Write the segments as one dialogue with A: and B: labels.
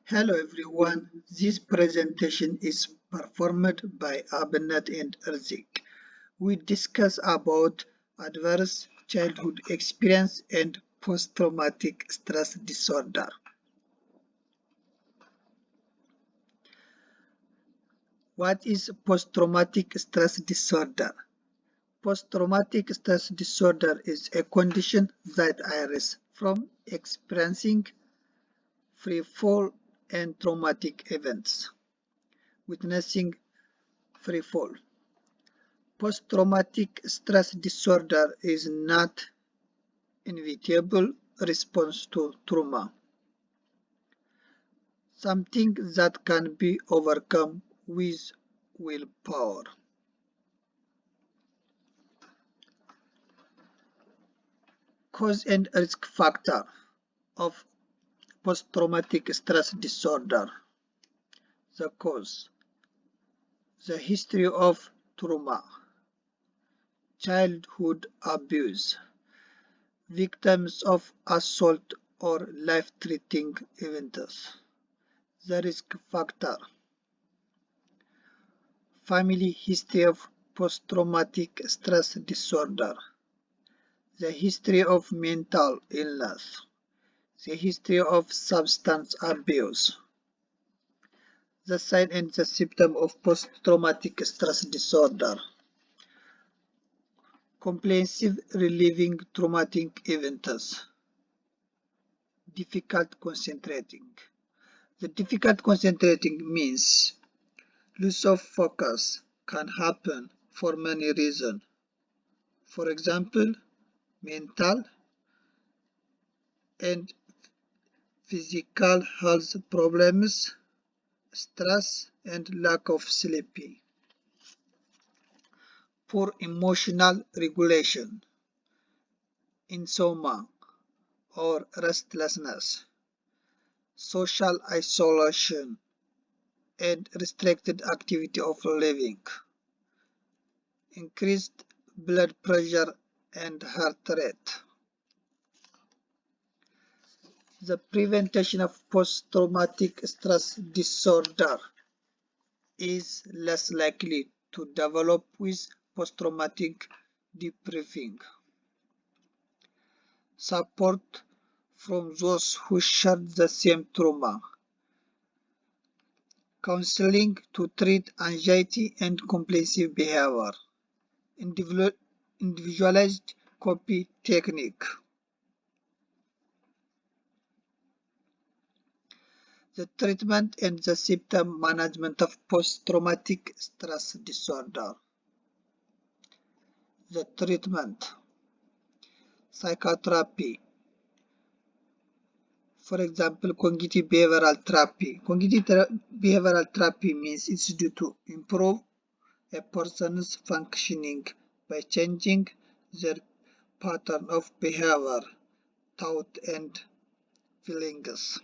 A: Hello everyone, this presentation is performed by Abnet and Erzik. We discuss about adverse childhood experience and post-traumatic stress disorder. What is post-traumatic stress disorder? Post-traumatic stress disorder is a condition that arises from experiencing free fall and traumatic events. Witnessing free fall. Post-traumatic stress disorder is not inevitable response to trauma, something that can be overcome with willpower. Cause and risk factor of post-traumatic stress disorder. The cause, the history of trauma, childhood abuse, victims of assault or life-threatening events. The risk factor, family history of post-traumatic stress disorder, the history of mental illness, the history of substance abuse. The sign and the symptom of post-traumatic stress disorder. Comprehensive reliving traumatic events. Difficult concentrating. The difficult concentrating means loss of focus can happen for many reasons. For example, mental and physical health problems, stress and lack of sleep. Poor emotional regulation, insomnia or restlessness, social isolation and restricted activity of living, increased blood pressure and heart rate. The prevention of post-traumatic stress disorder is less likely to develop with post-traumatic debriefing. Support from those who share the same trauma. Counseling to treat anxiety and compulsive behavior. Individualized copy technique. The treatment and the symptom management of post-traumatic stress disorder. The treatment, psychotherapy, for example, cognitive behavioral therapy. Cognitive behavioral therapy means it's due to improve a person's functioning by changing their pattern of behavior, thought, and feelings.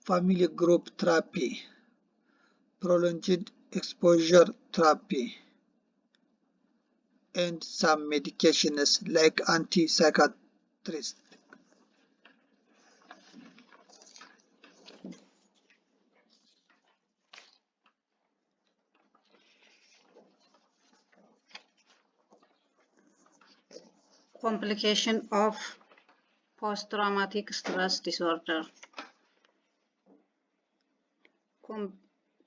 A: Family group therapy, prolonged exposure therapy, and some medications like antipsychotics.
B: Complication of post-traumatic stress disorder.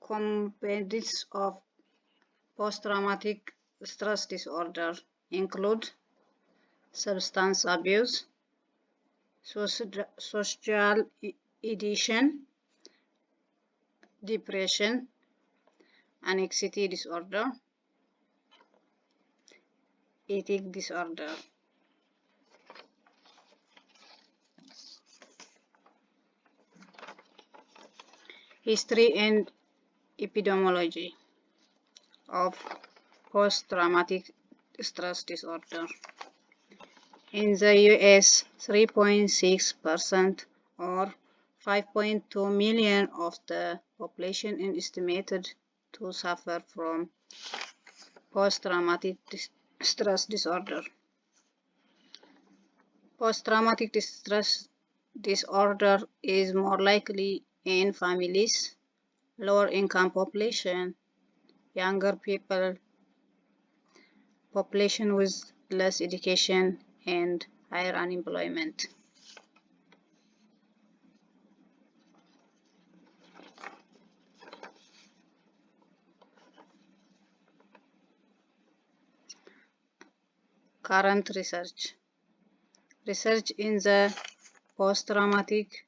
B: Components of post-traumatic stress disorder include substance abuse, social addiction, depression, anxiety disorder, eating disorder. History and epidemiology of post-traumatic stress disorder. In the US, 3.6% or 5.2 million of the population is estimated to suffer from post-traumatic stress disorder. Post-traumatic stress disorder is more likely in families, lower income population, younger people, population with less education, and higher unemployment. Current research. Research in the post-traumatic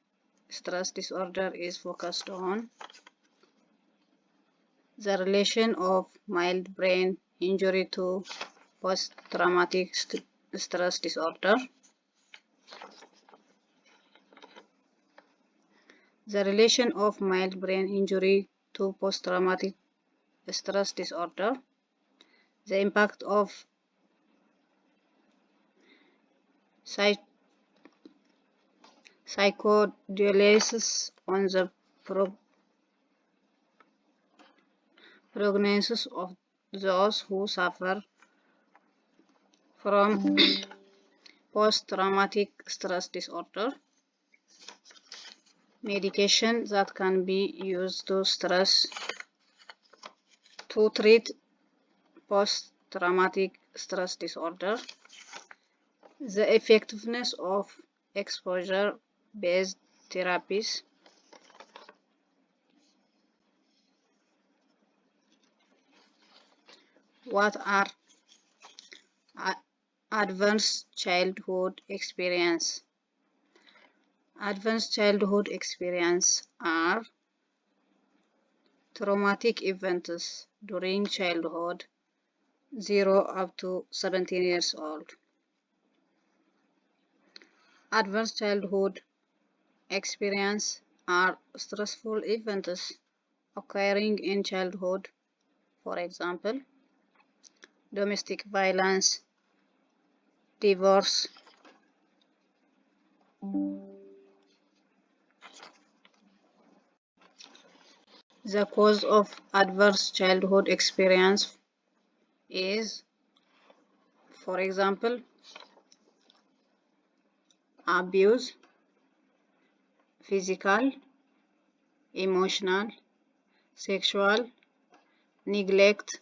B: stress disorder is focused on the relation of mild brain injury to post-traumatic stress disorder. The relation of mild brain injury to post-traumatic stress disorder. The impact of psychodialysis on the prognosis of those who suffer from post-traumatic stress disorder. Medication that can be used to treat post-traumatic stress disorder. The effectiveness of exposure-based therapies. What are advanced childhood experience? Advanced childhood experience are traumatic events during childhood, 0 up to 17 years old. Advanced childhood experience are stressful events occurring in childhood, for example, domestic violence, divorce, the cause of adverse childhood experience is, for example, abuse, physical, emotional, sexual, neglect,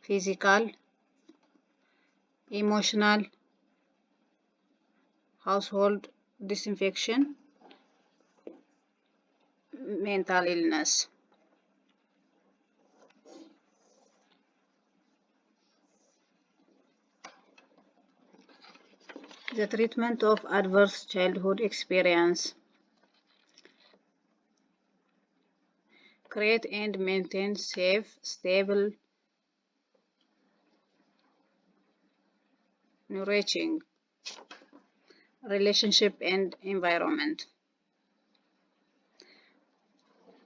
B: physical, emotional, household dysfunction, mental illness. The treatment of adverse childhood experience. Create and maintain safe, stable, nourishing relationship and environment.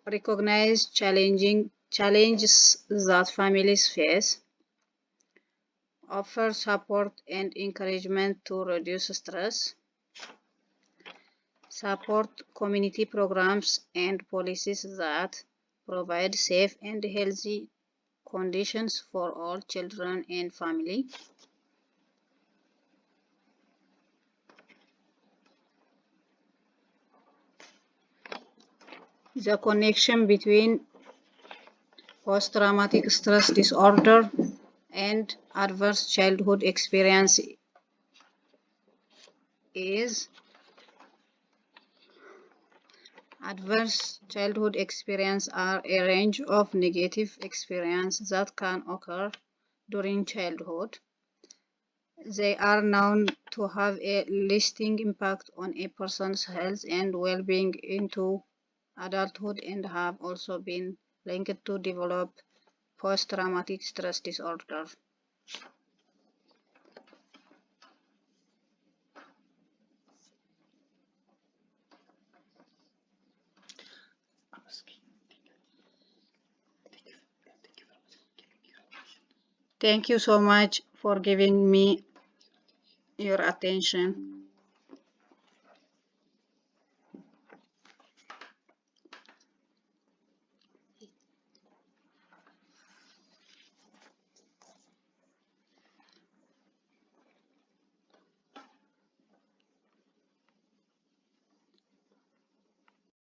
B: Recognize challenges that families face. Offer support and encouragement to reduce stress. Support community programs and policies that provide safe and healthy conditions for all children and family. The connection between post-traumatic stress disorder and adverse childhood experience is adverse childhood experience are a range of negative experiences that can occur during childhood. They are known to have a lasting impact on a person's health and well-being into adulthood and have also been linked to develop post-traumatic stress disorder. Thank you so much for giving me your attention.